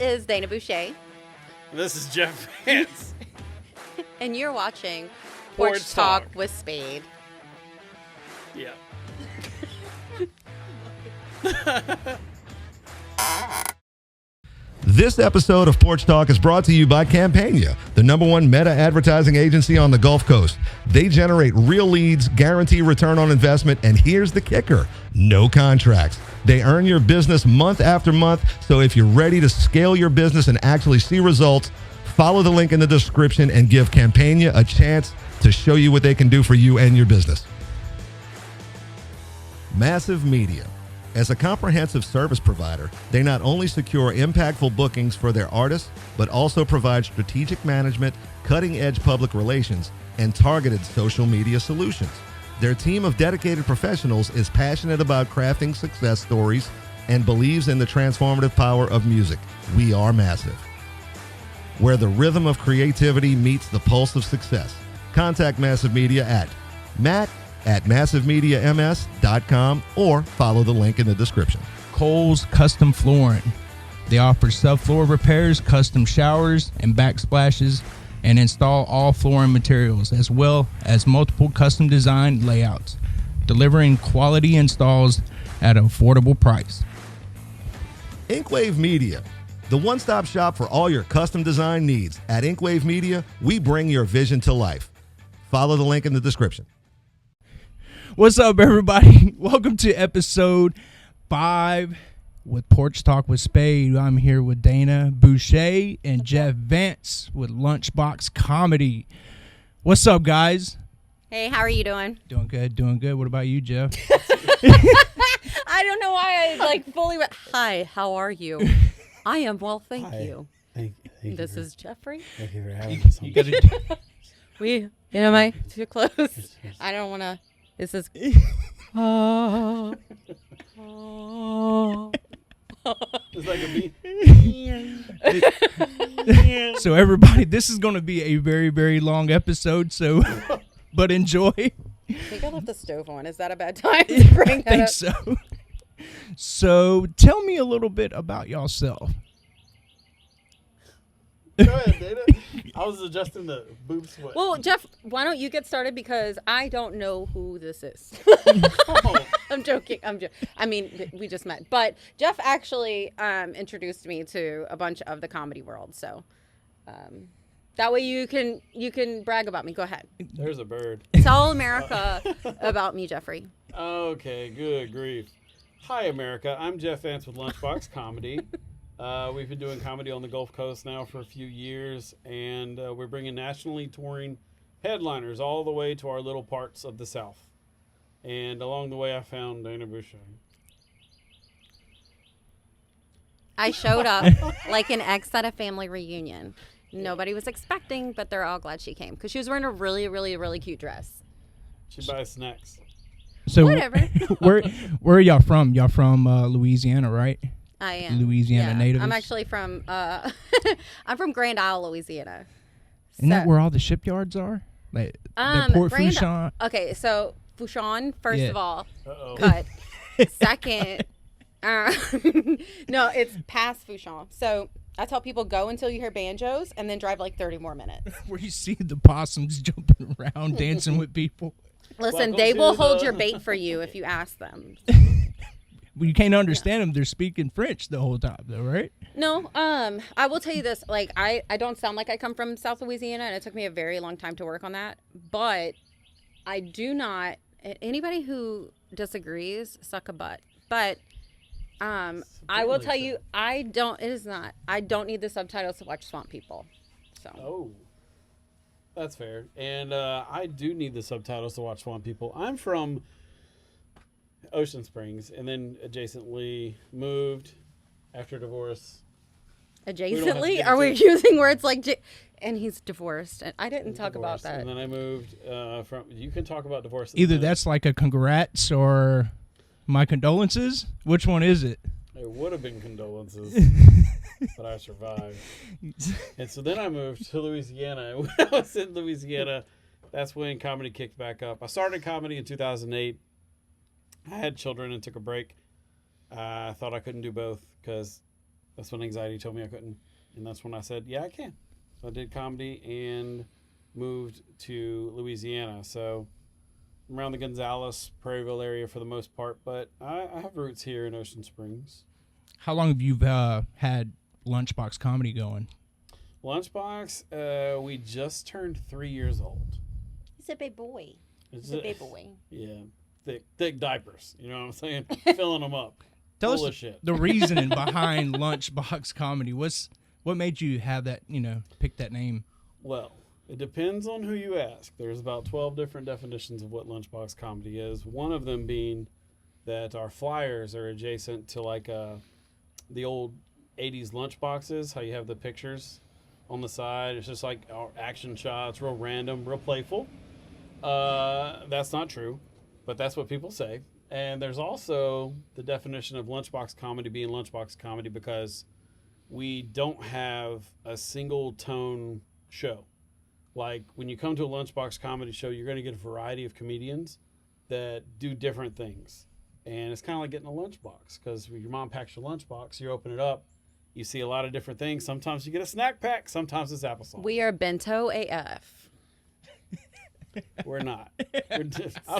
is Dana Boucher. This is Jeff Vance. And you're watching Porch Talk Talk with Spade. Yeah. This episode of Porch Talk is brought to you by Campania, the #1 meta advertising agency on the Gulf Coast. They generate real leads, guarantee return on investment, and here's the kicker: no contracts. They earn your business month after month, so if you're ready to scale your business and actually see results, follow the link in the description and give Campania a chance to show you what they can do for you and your business. Massive Media. As a comprehensive service provider, they not only secure impactful bookings for their artists, but also provide strategic management, cutting-edge public relations, and targeted social media solutions. Their team of dedicated professionals is passionate about crafting success stories and believes in the transformative power of music. We are Massive, where the rhythm of creativity meets the pulse of success. Contact Massive Media at matt@massivemediams.com or follow the link in the description. Kohl's Custom Flooring. They offer subfloor repairs, custom showers and backsplashes, and install all flooring materials, as well as multiple custom design layouts, delivering quality installs at an affordable price. Inkwave Media, the one-stop shop for all your custom design needs. At Inkwave Media, we bring your vision to life. Follow the link in the description. What's up, everybody? Welcome to episode 5 with Porch Talk with Spade. I'm here with Dana Boucher and Jeff Vance with Lunchbox Comedy. What's up, guys? Hey, how are you doing? Doing good, doing good. What about you, Jeff? I don't know why I fully went, hi, how are you? I am well, thank you. Thank This is Jeffrey. Thank you for having me. You gotta, Am I too close? I don't want to. This is. It's like a bee. so everybody, this is going to be a very, very long episode, so but enjoy. I think I left the stove on. Is that a bad time to bring that I think up? so. So tell me a little bit about yourself. Go ahead, Dana. I was adjusting the boob sweat. Well, Jeff, why don't you get started, because I don't know who this is. I'm joking. I mean, we just met, but Jeff actually introduced me to a bunch of the comedy world. So that way you can brag about me. Go ahead. There's a bird. Tell America about me, Jeffrey. Okay, good grief. Hi, America. I'm Jeff Vance with Lunchbox Comedy. We've been doing comedy on the Gulf Coast now for a few years, and we're bringing nationally touring headliners all the way to our little parts of the South. And along the way, I found Dana Boucher. I showed up like an ex at a family reunion. Nobody was expecting, but they're all glad she came because she was wearing a really, really, really cute dress. She buys snacks. So Whatever. where are y'all from? Y'all from Louisiana, right? I am. Louisiana native. I'm actually from I'm from Grand Isle, Louisiana. Isn't that where all the shipyards are? Like the Port Fourchon? Okay, so Fourchon, first of all, Uh-oh. cut. Second, no, it's past Fourchon. So I tell people go until you hear banjos and then drive like 30 more minutes. Where you see the possums jumping around, dancing with people. Listen, Welcome they will to hold the- your bait for you if you ask them. Well, you can't understand them. They're speaking French the whole time, though, right? No, I will tell you this. Like, I don't sound like I come from South Louisiana, and it took me a very long time to work on that. But I do not. Anybody who disagrees, suck a butt. But I will tell you, I don't. It is not. I don't need the subtitles to watch Swamp People. So. Oh, that's fair. And I do need the subtitles to watch Swamp People. I'm from Ocean Springs, and then adjacently moved after divorce. Adjacently? Are we using words like and he's divorced? And I didn't talk about that. And then I moved from. You can talk about divorce. Either that's like a congrats or my condolences. Which one is it? It would have been condolences, but I survived. And so then I moved to Louisiana. When I was in Louisiana, that's when comedy kicked back up. I started comedy in 2008. I had children and took a break. I thought I couldn't do both because That's when anxiety told me I couldn't. And that's when I said, yeah, I can. So I did comedy and moved to Louisiana. So I'm around the Gonzales, Prairieville area for the most part, but I have roots here in Ocean Springs. How long have you had Lunchbox Comedy going? Lunchbox, we just turned 3 years old. He's a big boy. He's a big boy. Yeah, thick diapers. You know what I'm saying? Filling them up. Tell Full us of shit. the reasoning behind Lunchbox Comedy. What made you have that, pick that name? Well, it depends on who you ask. There's about 12 different definitions of what Lunchbox Comedy is. One of them being that our flyers are adjacent to like the old 80s lunchboxes, how you have the pictures on the side. It's just like our action shots, real random, real playful. That's not true, but that's what people say. And there's also the definition of Lunchbox Comedy being Lunchbox Comedy because we don't have a single tone show. Like when you come to a Lunchbox Comedy show, you're going to get a variety of comedians that do different things. And it's kind of like getting a lunchbox because your mom packs your lunchbox, you open it up, you see a lot of different things. Sometimes you get a snack pack, sometimes it's applesauce. We are bento AF. We're not.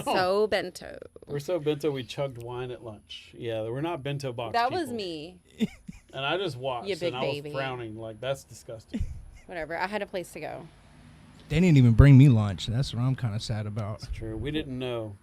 So bento. We're so bento we chugged wine at lunch. Yeah, we're not bento box That people. was me. And I just watched You big and baby. I was frowning like, that's disgusting. Whatever. I had a place to go. They didn't even bring me lunch. That's what I'm kind of sad about. It's true. We didn't know.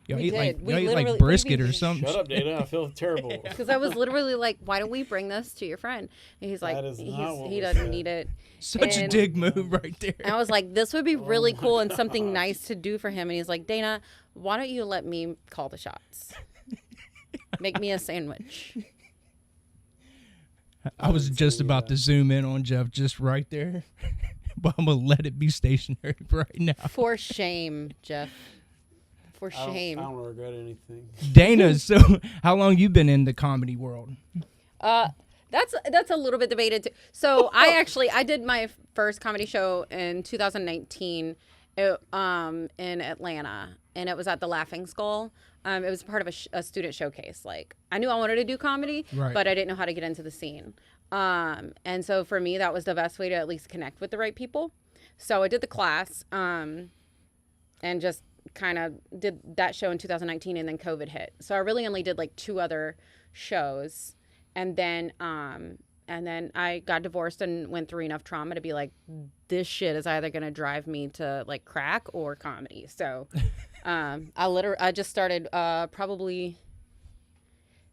Y'all We eat like did. We y'all eat literally- like brisket or we- something. Shut up, Dana. I feel terrible. Because I was literally like, why don't we bring this to your friend? And he's like, That is not what he we doesn't said. need it. Such a And- dig move right there. And I was like, this would be really my cool and something gosh. nice to do for him. And he's like, Dana, why don't you let me call the shots? Make me a sandwich. I was didn't just see about to that. zoom in on Jeff just right there. But I'm going to let it be stationary right now. For shame, Jeff. For I shame. don't regret anything. Dana, so how long you been in the comedy world? That's a little bit debated too. So I did my first comedy show in 2019 in Atlanta, and it was at the Laughing Skull. It was part of a student showcase. Like I knew I wanted to do comedy, Right. but I didn't know how to get into the scene. And so for me, that was the best way to at least connect with the right people. So I did the class, and just kind of did that show in 2019, and then COVID hit. So I really only did like 2 other shows, and then I got divorced and went through enough trauma to be like, this shit is either gonna drive me to like crack or comedy. So I just started probably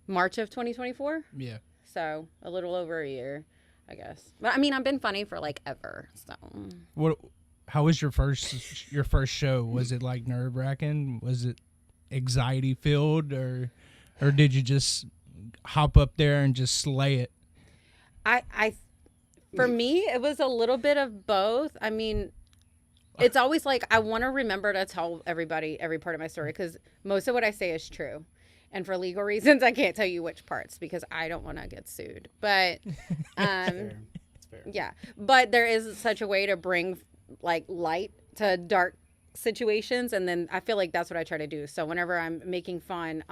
March of 2024. Yeah. So a little over a year, I guess. But I mean, I've been funny for like ever. So How was your first show? Was it like nerve wracking? Was it anxiety filled, or did you just hop up there and just slay it? For me, it was a little bit of both. I mean, it's always like I want to remember to tell everybody every part of my story because most of what I say is true. And for legal reasons, I can't tell you which parts because I don't want to get sued. But Fair. It's fair. yeah, but there is such a way to bring like light to dark situations, and then I feel like that's what I try to do. So whenever I'm making fun,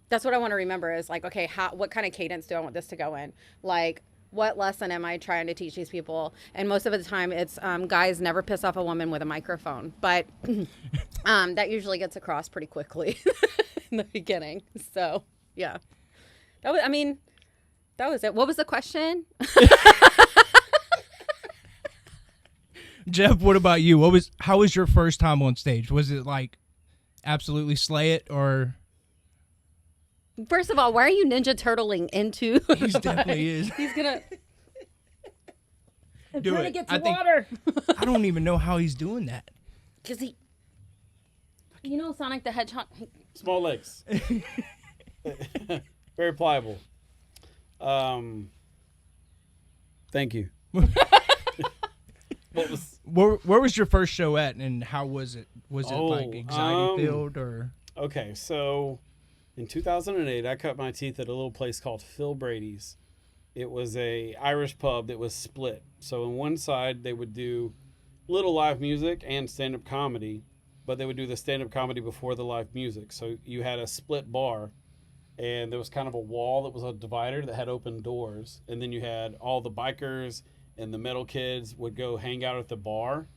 that's what I want to remember is like, okay, what kind of cadence do I want this to go in? Like, what lesson am I trying to teach these people? And most of the time, it's guys never piss off a woman with a microphone, but that usually gets across pretty quickly in the beginning. So yeah, that was it. What was the question? Jeff, what about you? How was your first time on stage? Was it like absolutely slay it, or First of all, why are you Ninja Turtling into? he definitely is? He's gonna. Do trying it. to get I to think- water. I don't even know how he's doing that. Cause you know, Sonic the Hedgehog. Small legs. Very pliable. Thank you. What was Where was your first show at, and how was it? Was it like Oh, anxiety filled, or okay? So in 2008, I cut my teeth at a little place called Phil Brady's. It was a Irish pub that was split. So on one side they would do little live music and stand-up comedy, but they would do the stand-up comedy before the live music. So you had a split bar, and there was kind of a wall that was a divider that had open doors, and then you had all the bikers and the metal kids would go hang out at the bar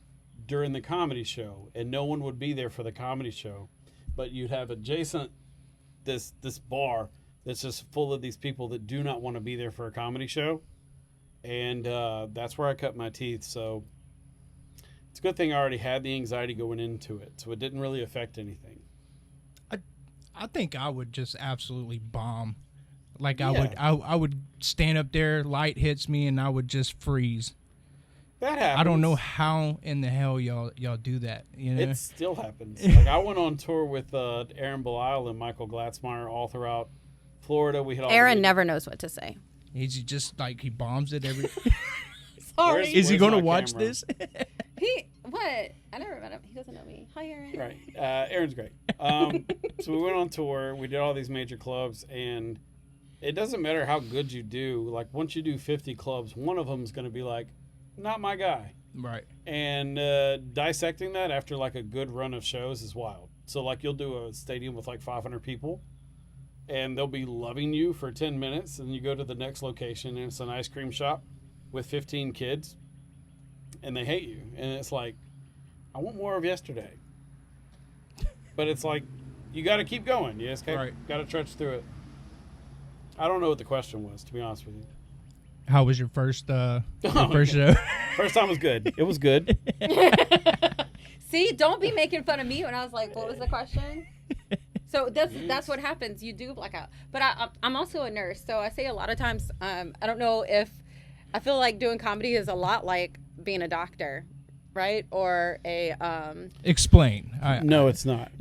during the comedy show, and no one would be there for the comedy show, but you'd have adjacent this bar that's just full of these people that do not want to be there for a comedy show, and that's where I cut my teeth. So it's a good thing I already had the anxiety going into it, so it didn't really affect anything. I think I would just absolutely bomb. Like Yeah. I would stand up there, light hits me, and I would just freeze. That happens. I don't know how in the hell y'all do that. You know, It still happens. Like I went on tour with Aaron Belisle and Michael Glatzmeyer all throughout Florida. We had all Aaron never knows what to say. he's just like he bombs it every. Where's- Is he where's going to my watch camera? this? What? I never met him. He doesn't know me. Hi, Aaron. Right. Aaron's great. So we went on tour. We did all these major clubs, and it doesn't matter how good you do. Like once you do 50 clubs, one of them is going to be like, not my guy. Right. And dissecting that after like a good run of shows is wild. So like you'll do a stadium with like 500 people, and they'll be loving you for 10 minutes, and you go to the next location, and it's an ice cream shop with 15 kids, and they hate you. And it's like, I want more of yesterday. But it's like, you got to keep going. You just got to trudge through it. I don't know what the question was, to be honest with you. How was your first first show? First time was good. It was good. See, don't be making fun of me when I was like, what was the question? So that's what happens. You do black out. But I'm also a nurse, so I say a lot of times, I don't know if, I feel like doing comedy is a lot like being a doctor, right? Or a... Explain. No, it's not.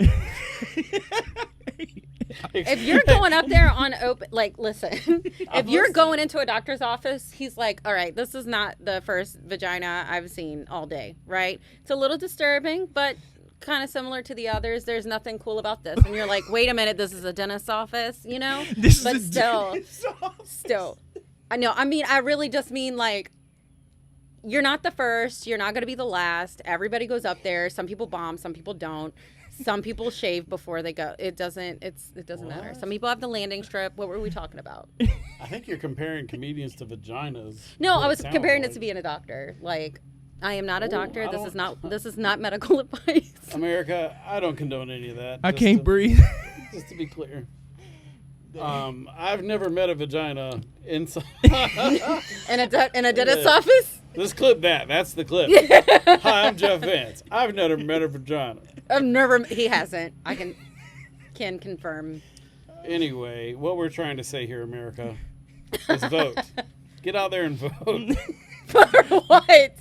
If you're going up there on open, like, listen, if you're going into a doctor's office, he's like, all right, this is not the first vagina I've seen all day, right? It's a little disturbing, but kind of similar to the others. There's nothing cool about this. And you're like, wait a minute, this is a dentist's office, you know? But still. I know. I mean, I really just mean like, you're not the first. You're not going to be the last. Everybody goes up there. Some people bomb. Some people don't. Some people shave before they go. It doesn't matter. Some people have the landing strip. What were we talking about? I think you're comparing comedians to vaginas. No, What I was sounds comparing like. it to being a doctor. Like, I am not a Oh, doctor. I This is not medical advice. America, I don't condone any of that. I Just can't to- breathe. Just to be clear. I've never met a vagina inside. In a dentist's office? Let's clip that. That's the clip. Hi, I'm Jeff Vance. I've never met a vagina. He hasn't. I can confirm. Anyway, what we're trying to say here, America, is vote. Get out there and vote. For what?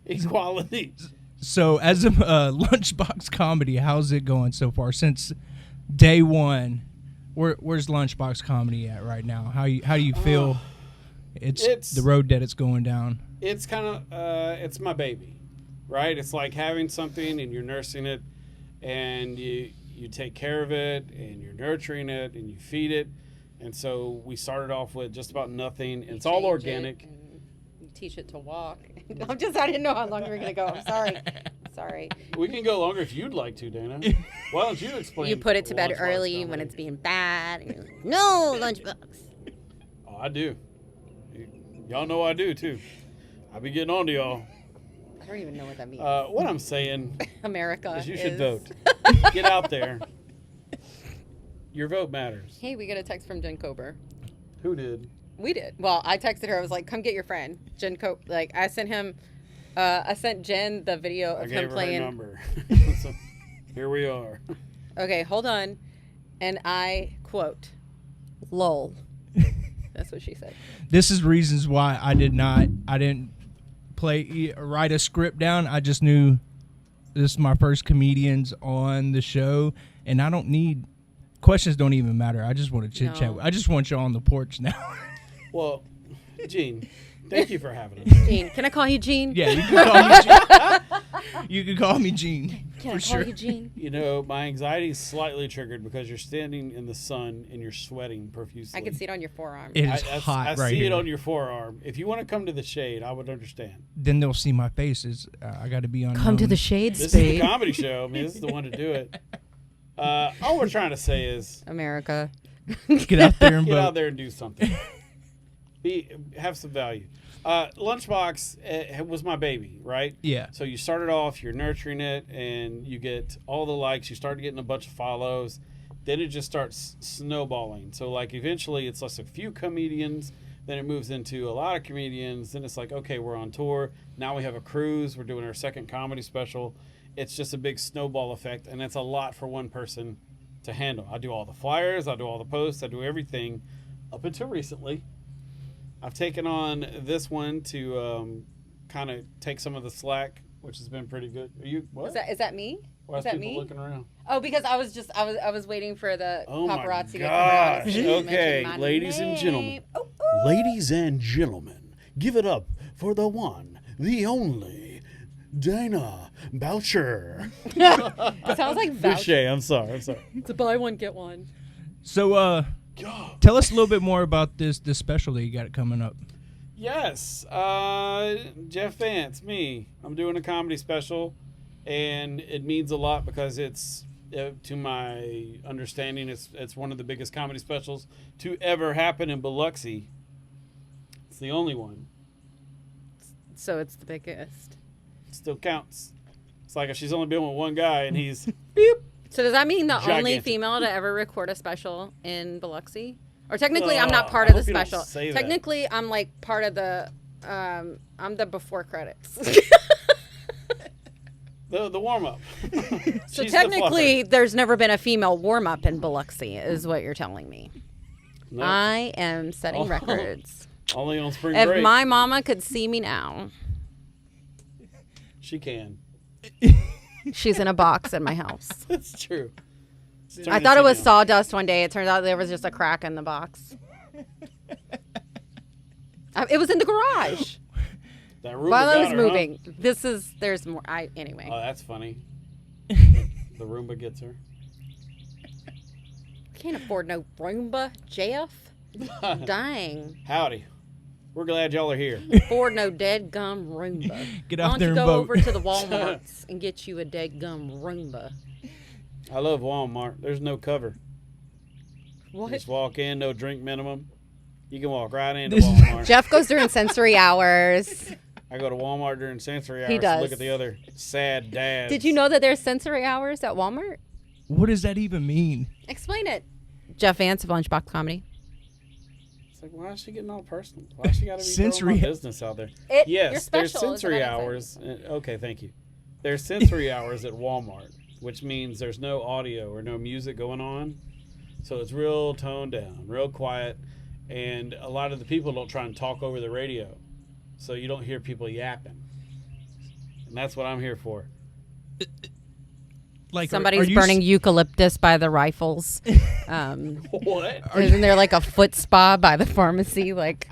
Equality. So, as a Lunchbox Comedy, how's it going so far since day one? Where's Lunchbox Comedy at right now? How do you feel? It's the road that it's going down. It's kind of it's my baby, right? It's like having something and you're nursing it, and you take care of it, and you're nurturing it, and you feed it. And so we started off with just about nothing. It's all organic. You teach it to walk. I didn't know how long we were gonna go. I'm sorry. We can go longer if you'd like to, Dana. Why don't you explain? You put it to bed Lunchbox early Comedy? when it's being bad. And you're like, no, Lunchbox. Oh, I do. Y'all know I do too. I be getting on to y'all. I don't even know what that means. What I'm saying America is you should vote. Get out there. Your vote matters. Hey, we get a text from Jen Kober. Who did? We did. Well, I texted her. I was like, "Come get your friend, Jen Kober." Like, I sent him. I sent Jen the video I of gave him her playing. her number. So, here we are. Okay, hold on. And I quote, "Lol." That's what she said. This is reasons why I didn't write a script down. I just knew this is my first comedians on the show, and I don't need questions. Don't even matter. I just want to chit chat. No. I just want you on the porch now. Well, Gene, thank you for having us. Gene, can I call you Gene? Yeah, you can call me Gene. You can call me Gene. Can for I call sure. you Gene? You know, my anxiety is slightly triggered because you're standing in the sun and you're sweating profusely. I can see it on your forearm. It is I hot I right see here. it on your forearm. If you want to come to the shade, I would understand. Then they'll see my faces. I got to be on. Come to the shade, This is Spade. the comedy show. I mean, this is the one to do it. All we're trying to say is America. Get out there and Get vote. out there and do something. Have some value. Lunchbox was my baby, right? Yeah. So you started off, you're nurturing it, and you get all the likes. You start getting a bunch of follows. Then it just starts snowballing. So like eventually it's just a few comedians. Then it moves into a lot of comedians. Then it's like, okay, we're on tour. Now we have a cruise. We're doing our second comedy special. It's just a big snowball effect, and it's a lot for one person to handle. I do all the flyers. I do all the posts. I do everything up until recently. I've taken on this one to kind of take some of the slack, which has been pretty good. Are you what? Is that me? Why Is is that people me? looking around? Oh, because I was waiting for the Oh my paparazzi to come gosh. around. and mention Okay, my ladies and name. gentlemen. Oh, oh. Ladies and gentlemen, give it up for the one, the only, Dana Boucher. It sounds like voucher. Boucher, I'm sorry. It's a buy one get one. So, tell us a little bit more about this special that you got coming up. Yes, Jeff Vance, me. I'm doing a comedy special, and it means a lot because it's, to my understanding, it's one of the biggest comedy specials to ever happen in Biloxi. It's the only one. So it's the biggest. It still counts. It's like if she's only been with one guy and he's beep. So does that mean the only Gigantic. female to ever record a special in Biloxi? Or technically, I'm not Oh, part I of the hope you don't special. say that. Technically, I'm like part of the. I'm the before credits. The warm up. So technically, there's never been a female warm up in Biloxi, is what you're telling me. no, I am setting Oh. records. only on spring If break. my mama could see me now, She can. she's in a box in my house. That's true. I thought it was sawdust one day. It turns out there was just a crack in the box. It was in the garage That Roomba while I got was her, moving. There's more. Anyway. Huh? Oh, that's funny. The Roomba gets her. Can't afford no Roomba, Jeff. Dang. Howdy. We're glad y'all are here. Afford no dead gum Roomba. Get Why out don't there you and go vote. over to the Walmarts and get you a dead gum Roomba? I love Walmart. There's no cover. What? Just walk in, no drink minimum. You can walk right into Walmart. Jeff goes during sensory hours. I go to Walmart during sensory hours He to does. look at the other sad dads. Did you know that there's sensory hours at Walmart? What does that even mean? Explain it. Jeff Vance of Lunchbox Comedy. It's like, why is she getting all personal? Why she got to be Sensory- throwing my business out there? Your Yes, there's special is sensory another hours. Okay, thank you. There's sensory hours at Walmart, which means there's no audio or no music going on. So it's real toned down, real quiet. And a lot of the people don't try and talk over the radio. So you don't hear people yapping. And that's what I'm here for. Like Somebody's are you burning eucalyptus by the rifles. What? Isn't there like a foot spa by the pharmacy? Like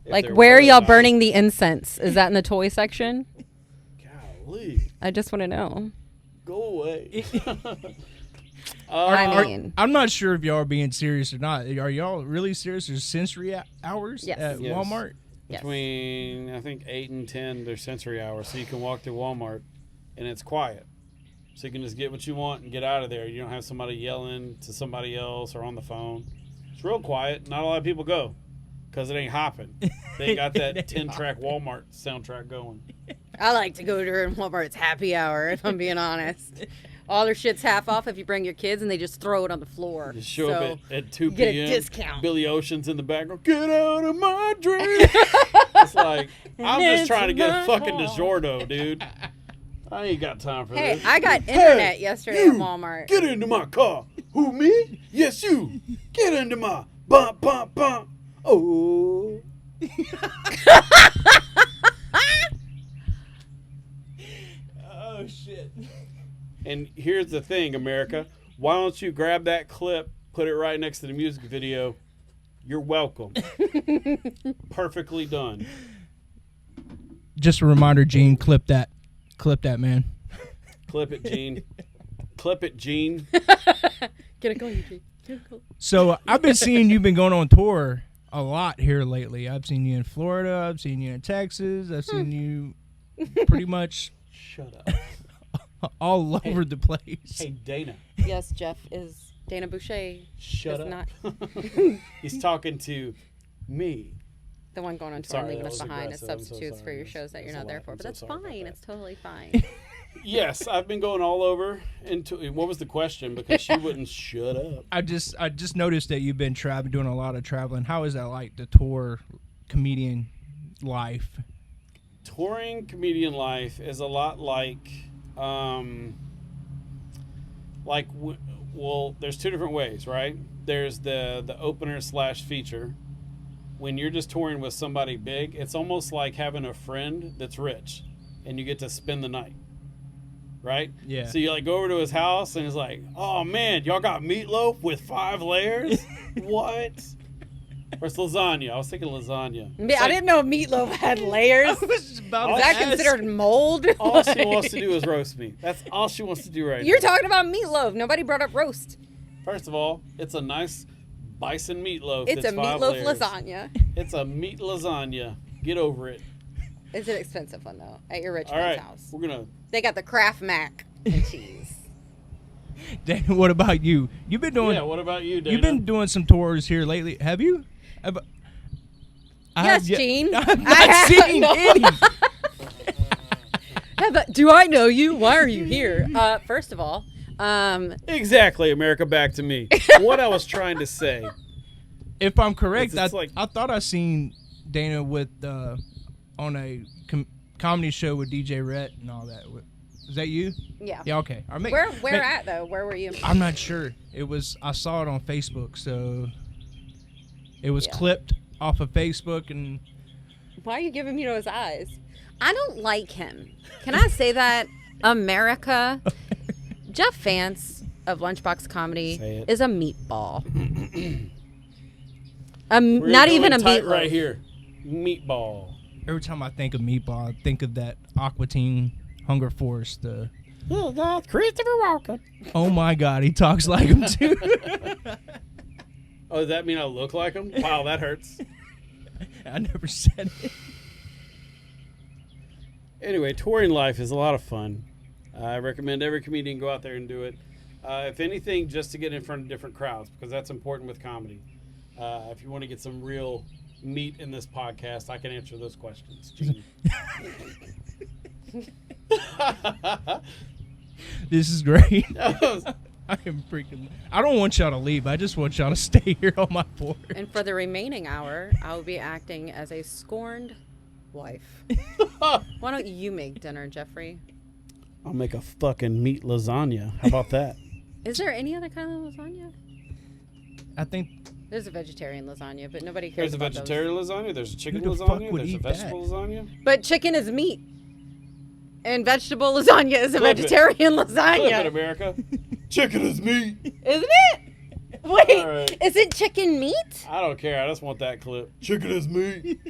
If there where are was, y'all I- burning the incense? Is that in the toy section? Golly. I just want to know. Go away. I mean, I'm not sure if y'all are being serious or not. Are y'all really serious? There's sensory hours Yes. at Yes. Walmart? yes. Between, I think, 8 and 10, there's sensory hours. So you can walk through Walmart, and it's quiet. So you can just get what you want and get out of there. You don't have somebody yelling to somebody else or on the phone. It's real quiet. Not a lot of people go because it ain't hopping. They ain't got that 10-track Walmart soundtrack going. I like to go during Walmart's happy hour, if I'm being honest. All their shit's half off if you bring your kids and they just throw it on the floor. Just show up at 2 get a p.m. discount. Billy Ocean's in the background. Get out of my dream. It's like, I'm just trying to get fucking DiGiorno, dude. I ain't got time for Hey, this. I got internet yesterday at Walmart. Get into my car. Who, me? Yes, you. Get into my bump, bump, bump. Oh. Oh, shit. And here's the thing, America. Why don't you grab that clip, put it right next to the music video? You're welcome. Perfectly done. Just a reminder, Gene, clip that. Clip that, man. Clip it, Gene. Clip it, Gene. Get it going, Eugene. Get it going. So I've been seeing you've been going on tour a lot here lately. I've seen you in Florida. I've seen you in Texas. I've seen you pretty much Shut up. all over the place. Hey, Dana. Yes, Jeff is Dana Boucher Shut does up. not. He's talking to me. The one going on tour Sorry, and leaving that us was behind as aggressive. I'm so substitutes for sorry. your shows that you're That's a not there lot. for. I'm But so that's sorry about fine. that. It's totally fine. Yes, I've been going all over. What was the question? Because she wouldn't shut up. I just noticed that you've been doing a lot of traveling. How is that like, the tour comedian life? Touring comedian life is a lot like, well, there's two different ways, right? There's the opener / feature. When you're just touring with somebody big, it's almost like having a friend that's rich, and you get to spend the night, right? Yeah. So you like go over to his house, and it's like, oh man, y'all got meatloaf with 5 layers? What? Or it's lasagna. I was thinking lasagna. I didn't know meatloaf had layers. Is that considered mold? All she wants to do is roast me. That's all she wants to do right now. You're talking about meatloaf. Nobody brought up roast. First of all, it's a nice bison meatloaf. It's that's a 5 meatloaf layers. lasagna. It's a meat lasagna. Get over it. It's an expensive one, though, at your rich All man's right, house. we're gonna. They got the Kraft mac and cheese. Dana, what about you? You've been doing. Yeah. What about you, Dana? You've been doing some tours here lately. Have you? Yes, Gene. I've not seen any. Do I know you? Why are you here? First of all, Exactly, America. Back to me. What I was trying to say. If I'm correct, It's like- I thought I seen Dana with on a comedy show with DJ Rhett and all that. Is that you? yeah. Yeah. Okay. Where at though? Where were you? I'm not sure. I saw it on Facebook, so it was Yeah. clipped off of Facebook, and Why are you giving me those eyes? I don't like him. Can I say that? America. Jeff Vance of Lunchbox Comedy Say it. is a meatball. We're Not gonna even go a tight meatloaf. right here. Meatball. every time I think of Meatball, I think of that Aqua Teen Hunger Force. Oh, that's Christopher Walken. Oh my God, he talks like him too. Oh, does that mean I look like him? Wow, that hurts. I never said it. Anyway, touring life is a lot of fun. I recommend every comedian go out there and do it. If anything, just to get in front of different crowds, because that's important with comedy. If you want to get some real meat in this podcast, I can answer those questions. Gene. This is great. I am freaking. I don't want y'all to leave. I just want y'all to stay here on my porch. And for the remaining hour, I will be acting as a scorned wife. Why don't you make dinner, Jeffrey? I'll make a fucking meat lasagna. How about that? Is there any other kind of lasagna? I think There's a vegetarian lasagna, but nobody cares There's a about vegetarian lasagna. There's a chicken Who the fuck lasagna. would There's a eat vegetable that? lasagna. those. But chicken is meat. And vegetable lasagna is a Flip it. vegetarian Flip it, lasagna. America. Chicken is meat. Isn't it? Wait, All right. isn't chicken meat? I don't care. I just want that clip. Chicken is meat.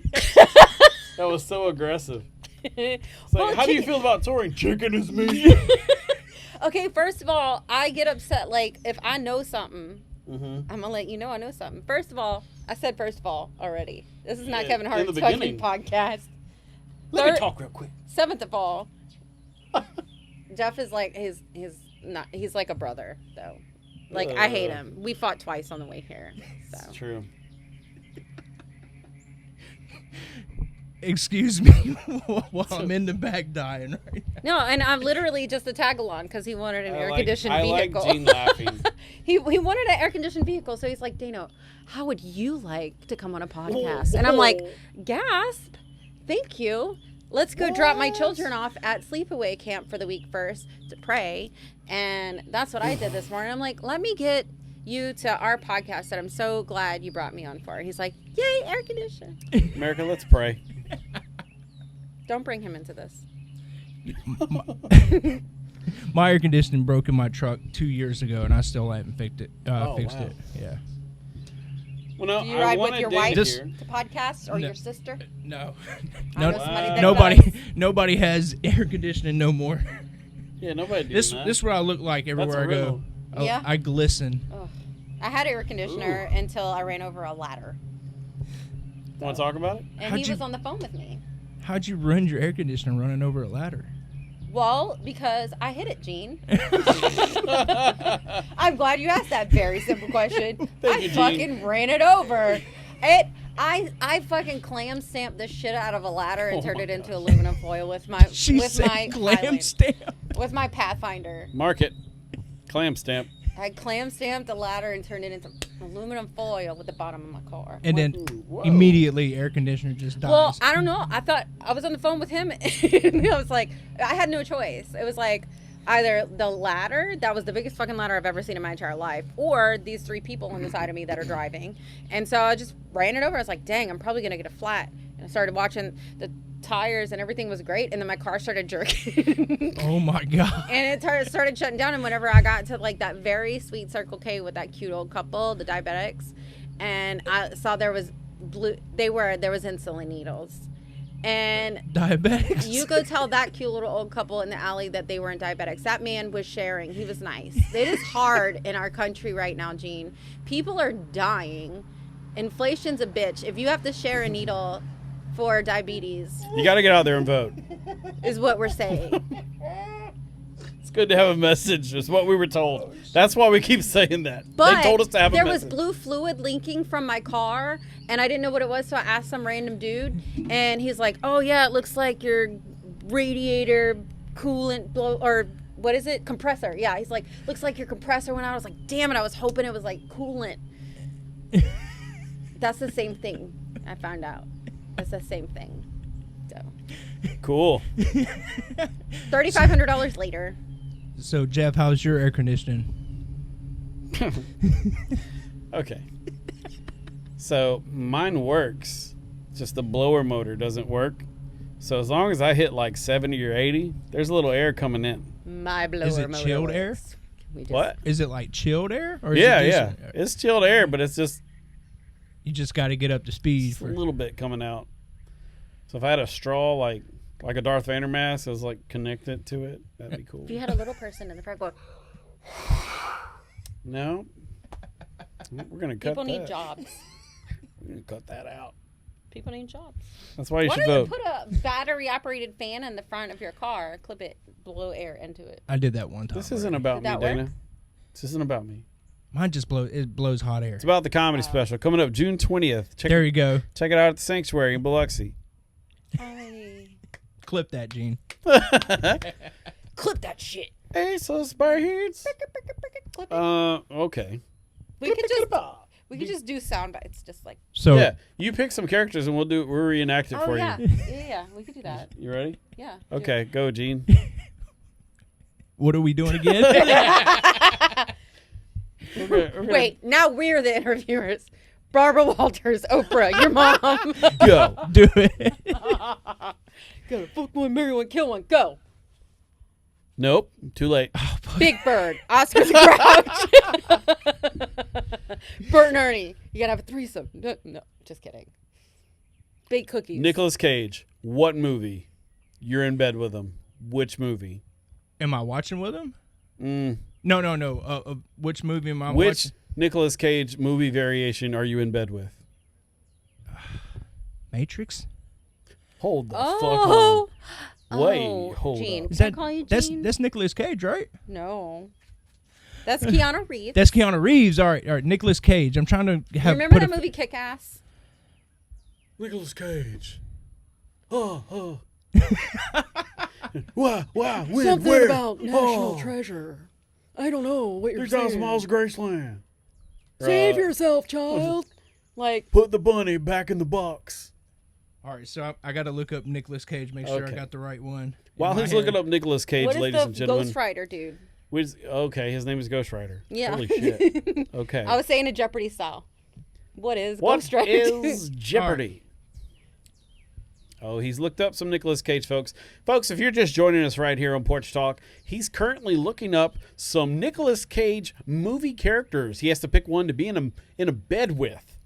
That was so aggressive. It's like, Well, how do you chicken- feel about touring? Chicken is meat. Okay, first of all, I get upset. Like, if I know something, Mm-hmm. I'm going to let you know I know something. First of all, I said first of all already. This is not Yeah, Kevin in Hart's the fucking beginning. podcast. Let me Third- talk real quick. Seventh of all, Jeff is like he's like a brother though. Like I hate him. We fought twice on the way here. It's So true. excuse me while I'm in the back dying right now. no, and I'm literally just a tag along because he wanted an air conditioned I vehicle. like Gene laughing. he wanted an air conditioned vehicle, so he's like, Dano, how would you like to come on a podcast? And I'm like, gasp, thank you. Let's go drop my children off at sleepaway camp for the week first to pray. And that's what I did this morning. I'm like, let me get you to our podcast that I'm so glad you brought me on for. He's like, yay, air condition. America, let's pray. Don't bring him into this. My air conditioning broke in my truck 2 years ago, and I still haven't fixed it. Oh, Fixed wow. it. Yeah. Well, no, Do you I ride want with a your date wife Just- here. to podcast or No. your sister? No. I know No. somebody that Nobody. does. Nobody has air conditioning no more. Yeah, nobody doing This that. is what I look like everywhere I a go. riddle. Oh, Yeah? I glisten. Ugh. I had air conditioner until I ran over a ladder. Want to talk about it? And How'd he you- was on the phone with me. How'd you run your air conditioner running over a ladder? Well, because I hit it, Gene. I'm glad you asked that very simple question. I fucking ran it over. I fucking clam stamped the shit out of a ladder and turned it into aluminum foil with my clam stamp with my Pathfinder. Mark it. Clam stamp. I clam stamped the ladder and turned it into aluminum foil with the bottom of my car. and then immediately air conditioner just dies. Well, I don't know. I thought I was on the phone with him and I was like, I had no choice. It was like either the ladder, that was the biggest fucking ladder I've ever seen in my entire life, or these 3 people on the side of me that are driving. And so I just ran it over. I was like, dang, I'm probably going to get a flat. And I started watching the tires and everything was great. And then my car started jerking. Oh my God. And it started shutting down. And whenever I got to like that very sweet Circle K with that cute old couple, the diabetics, and I saw there was there was insulin needles. And Diabetics. you go tell that cute little old couple in the alley that they weren't diabetics. That man was sharing. He was nice. It is hard in our country right now, Gene. People are dying. Inflation's a bitch. If you have to share a needle for diabetes, You got to get out there and vote. is what we're saying. It's good to have a message, is what we were told. That's why we keep saying that. But they told us to have a there message. was blue fluid leaking from my car, and I didn't know what it was, so I asked some random dude, and he's like, oh, yeah, it looks like your radiator coolant blow, or what is it? Compressor. Yeah, he's like, looks like your compressor went out. I was like, damn it, I was hoping it was like coolant. That's the same thing, I found out. It's the same thing. So Cool. $3,500 later. So, Jeff, how's your air conditioning? Okay. So mine works. Just the blower motor doesn't work. So as long as I hit like 70 or 80, there's a little air coming in. My blower Is it motor chilled works. air? We just- What? Is it like chilled air? Or is Yeah, it yeah. just, It's chilled air, but it's just You just got to get up to speed. a little bit coming out. So if I had a straw like a Darth Vader mask, I was like connected to it, that'd be cool. If you had a little person in the front going, No. We're gonna cut people that. need jobs. We're gonna cut that out. People need jobs. That's why you Why should don't you vote. put a battery-operated fan in the front of your car, clip it, blow air into it? I did that one time. This isn't about me, Did that Dana. work? This isn't about me. Mine just blows hot air. It's about the comedy special coming up June 20th. There you go. Check it out at the Sanctuary in Biloxi. Clip that, Gene. Clip that shit. Ace of Spades. Clip it. Okay. We could just do sound bites, just like. So, Yeah, you pick some characters and we'll reenact it Oh for yeah, you. yeah, we could do that. You ready? Yeah. Okay, go, Gene. what are we doing again? We're gonna Wait, now we're the interviewers. Barbara Walters, Oprah, your mom. go. Do it. Go, fuck one, marry one, kill one, go. Nope, too late. Big Bird, Oscar the Grouch. Bert and Ernie, you gotta have a threesome. No, just kidding. Big cookies. Nicolas Cage. What movie? You're in bed with him. Which movie? Am I watching with him? Mm. No. Which movie am I Which watching? Nicolas Cage movie variation are you in bed with? Matrix? Hold the Oh. fuck on. Wait, Oh, hold Gene. up. Can I call you Gene? That's Nicolas Cage, right? No. That's Keanu Reeves. That's Keanu Reeves. All right. Nicolas Cage. I'm trying to have. Remember put that movie Kick-Ass? Nicolas Cage. Oh. Wow, when, Something where? about National Treasure. I don't know what you're 3,000 saying. miles of Graceland. Save yourself, child. Like, Put the bunny back in the box. All right. So I got to look up Nicolas Cage. Make sure I Okay. got the right one. While he's looking up Nicolas Cage, what is ladies and the gentlemen. Ghost Rider dude? Okay, his name is Ghost Rider. Yeah. Holy shit. Okay. I was saying a Jeopardy style. What is What Ghost Rider? is Jeopardy? Oh, he's looked up some Nicolas Cage, folks. Folks, if you're just joining us right here on Porch Talk, he's currently looking up some Nicolas Cage movie characters. He has to pick one to be in a bed with.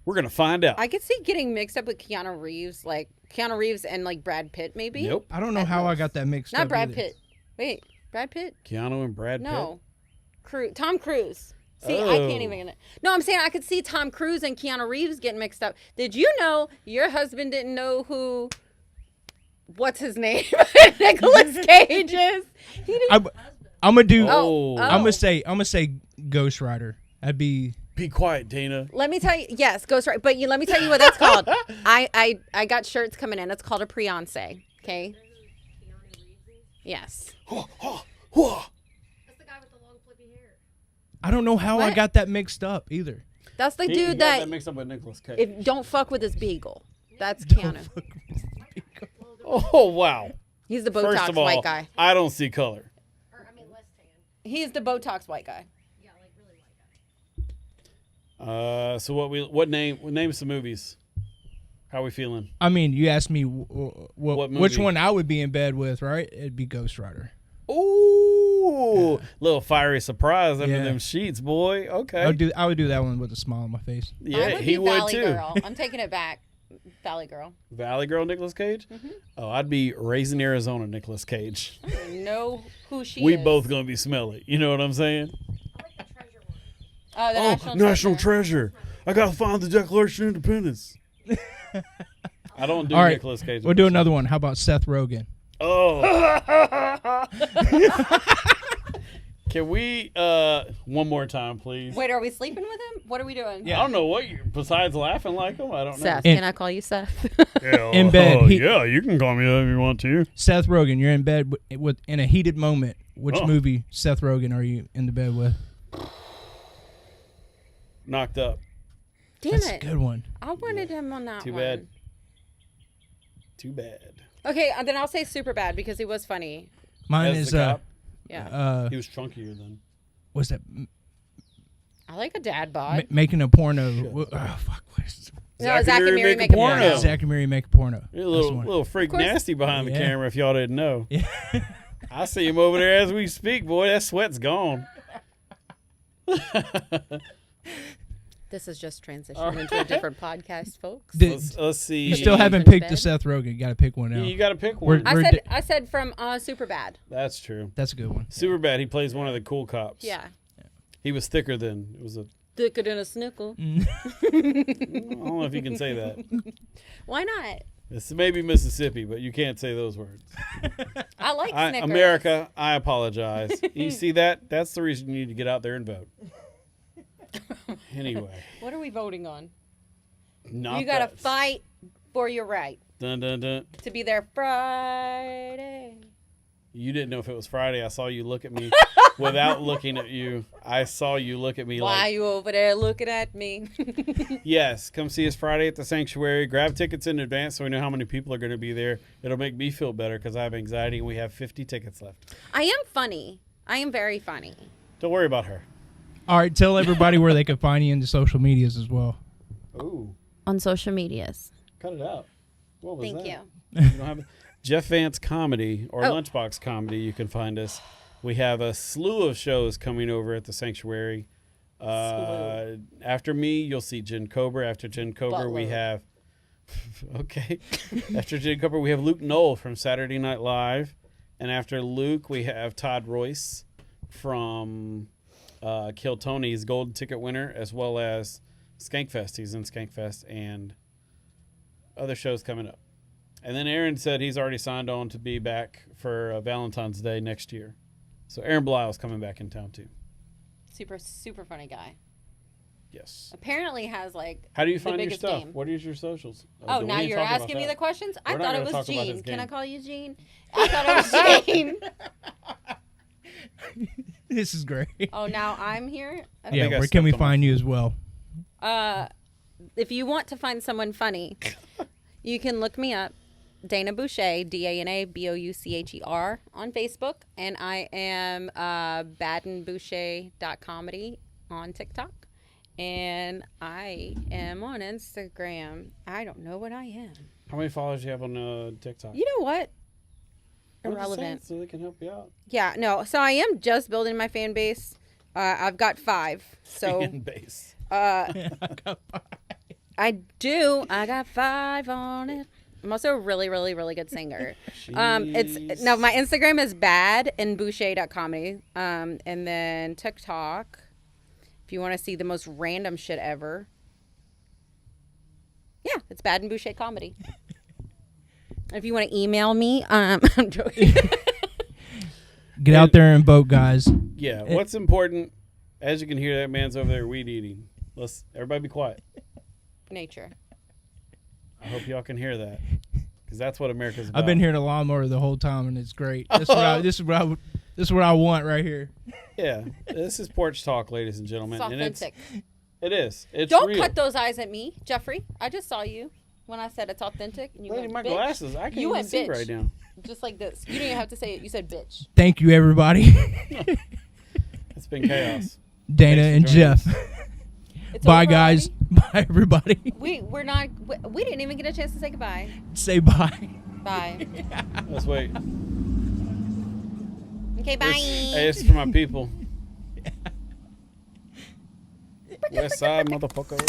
We're gonna find out. I could see getting mixed up with Keanu Reeves, like Keanu Reeves and like Brad Pitt, maybe. Nope. I don't know how I got that mixed up. Not Brad either. Pitt. Wait, Brad Pitt? Keanu and Brad No. Tom Cruise. See, I can't even get it. No, I'm saying I could see Tom Cruise and Keanu Reeves getting mixed up. Did you know your husband didn't know who what's his name? Nicholas Cage is. I'm gonna do. Oh. I'm gonna say Ghost Rider. That'd be. Be quiet, Dana. Let me tell you, yes, Ghost Rider. But let me tell you what that's called. I got shirts coming in. It's called a Priance. Okay. Yes. Whoa. That's the guy with the long flippy hair. I don't know how I What? got that mixed up either. That's the He dude got that mixed up with Nicolas Cage. don't fuck with his beagle. That's Keanu. Oh wow! He's the First Botox of all, white guy. I don't see color. Or, I mean, less tan. He's the Botox white guy. Yeah, like really white guy. So what name some movies? How we feeling? I mean, you asked me What which movie? one I would be in bed with, right? It'd be Ghost Rider. Ooh, little fiery surprise under Yeah. them sheets, boy. Okay. I would do that one with a smile on my face. I Yeah, would he be would Valley too. Girl. I'm taking it back. Valley Girl. Valley Girl, Nicolas Cage. Oh, I'd be Raising Arizona, Nicolas Cage. I don't even know who she We is. both gonna be smelly. You know what I'm saying? I like the treasure one. Oh, the Oh, National Treasure. Treasure. I gotta find the Declaration of Independence. I don't do All right, Nicolas Cage. we'll do another one. How about Seth Rogen? Oh. Can we one more time, please? Wait, are we sleeping with him? What are we doing? I don't know what you besides laughing like him. I don't know. Seth, In- can I call you Seth? Yeah, In bed, he- yeah, you can call me that if you want to. Seth Rogen, you're in bed with in a heated moment. Which Oh. movie Seth Rogen are you in the bed with? Knocked Up. Damn That's a it. good one. I wanted him on that Too one. bad. Too bad. Okay, then I'll say super bad because he was funny. Mine As is the cop, Yeah. he was chunkier then. what's that? I like a dad bod. Making a porno. Oh, fuck. What is No, Zach and Mary make a porno. porno. Zach and Mary make a porno. You're a That's the little, one. little freak course. nasty behind the Yeah. camera if y'all didn't know. Yeah. I see him over there as we speak, boy. That sweat's gone. This is just transitioning into a different podcast, folks. Let's see. You still He's haven't in picked bed. the Seth Rogen. You got to pick one now. You got to pick We're- one. we're- I said from super bad. That's true. That's a good one. Super bad. He plays one of the cool cops. Yeah. He was thicker than it was a. Thicker than a snickle. I don't know if you can say that. Why not? It's maybe Mississippi, but you can't say those words. I like Snickers. America, I apologize. You see that? That's the reason you need to get out there and vote. Anyway, What are we voting on? not You gotta that. fight for your right Dun, dun, dun. to be there Friday. You didn't know if it was Friday. I saw you look at me without looking at you. I saw you look at me Why like, you over there looking at me? yes, come see us Friday at the Sanctuary. Grab tickets in advance so we know how many people are going to be there. It'll make me feel better because I have anxiety and we have 50 tickets left. I am funny. I am very funny. Don't worry about her. All right, tell everybody where they can find you in the social medias as well. Ooh, On social medias. cut it out. What was Thank that? you. You don't have Jeff Vance Comedy or Oh. Lunchbox Comedy. You can find us. We have a slew of shows coming over at the Sanctuary. After me, you'll see Jen Cobra. After Jen Cobra, we Butler. have okay. After Jen Cobra, we have Luke Knoll from Saturday Night Live, and after Luke, we have Todd Royce from Kill Tony's Golden Ticket winner, as well as Skankfest. He's in Skankfest and other shows coming up. And then Aaron said he's already signed on to be back for Valentine's Day next year. So Aaron Blyle's coming back in town too. Super funny guy. Yes. Apparently has like How do you the find your biggest stuff? game. What is your socials? Oh, we now ain't you're talking about asking me that. the questions? We're I not thought gonna it was talk about Gene. his Can I game. call you Gene? I thought it was Gene. This is great. Oh, now I'm here? think Yeah, I where can we stepped on find you as well? If you want to find someone funny, you can look me up, Dana Boucher, DanaBoucher on Facebook, and I am badenboucher.comedy on TikTok, and I am on Instagram. I don't know what I am. How many followers do you have on TikTok? You know what? I'm just saying Irrelevant. so they can help you out. Yeah, no. So I am just building my fan base. I've got 5. So Fan base. I do. I got 5 on it. I'm also a really, really, really good singer. It's no, my Instagram is badenboucher.comedy. And then TikTok, if you want to see the most random shit ever. Yeah, it's Bad and Boucher Comedy. If you want to email me, I'm joking. Get out there and vote, guys. Yeah, what's important, as you can hear, that man's over there weed eating. Let's everybody be quiet. Nature. I hope y'all can hear that, because that's what America's about. I've been hearing a lawnmower the whole time, and it's great. This is what I want right here. Yeah, this is Porch Talk, ladies and gentlemen. It's and authentic. It is. It's Don't real. cut those eyes at me, Jeffrey. I just saw you when I said it's authentic. And you Lady, went, my bitch. glasses. I can't You even went, see bitch. right now. Just like this. You didn't even have to say it. You said bitch. Thank you, everybody. It's been chaos. Dana Thanks and for joining Jeff. us. It's Bye, over guys. already? Bye, everybody. We're not. We didn't even get a chance to say goodbye. Say bye. Bye. Let's wait. Okay, bye. Hey, this is for my people. West Side, motherfucker.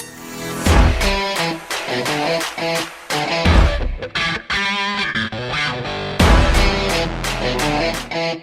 Wow.